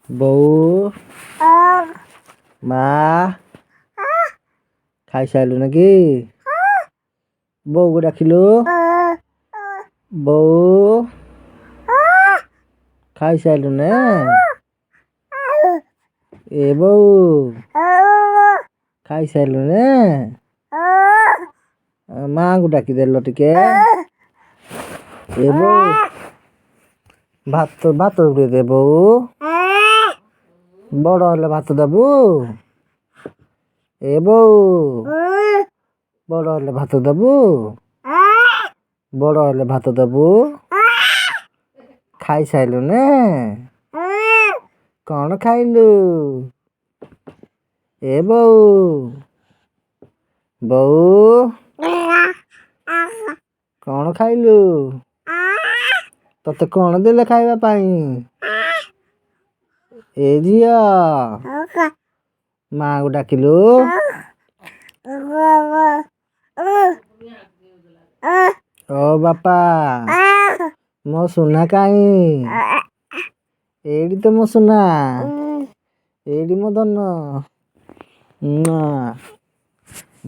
ବୋଉ ମା ଖାଇସାରିଲୁ ନା କି? ବୋଉକୁ ଡାକିଲୁ। ବୋଉ ଖାଇସାରିଲୁ ନା? ଏ ବୋଉ ଖାଇସାରିଲୁ ନା? ମାଆଙ୍କୁ ଡାକିଦେଲ ଟିକେ। ଏ ବୋଉ ଭାତ ଦେ ବୋଉ। ବଡ଼ ହେଲେ ଭାତ ଦବୁ। ଏ ବୋଉ ବଡ଼ ହେଲେ ଭାତ ଦବୁ। ବଡ଼ ହେଲେ ଭାତ ଦବୁ। ଖାଇସାରିଲୁ ନା? କଣ ଖାଇଲୁ? ଏ ବୋଉ କଣ ଖାଇଲୁ? ତତେ କଣ ଦେଲେ ଖାଇବା ପାଇଁ? ଏ ଝିଅ ମାଆଙ୍କୁ ଡାକିଲୁ। ଓ ବାପା ମୋ ସୁନା କାଇଁ? ଏଇଠି ତ ମୋ ସୁନା। ଏଇଠି ମୋ ଧନ।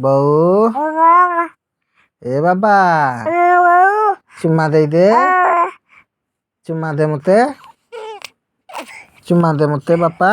ବୋଉ ଏ ବାବା ଚୁମା ଦେଇଦେ। ଚୁମା ଦେ ମତେ। ଚୁମା ଦେ ମତେ ବାପା।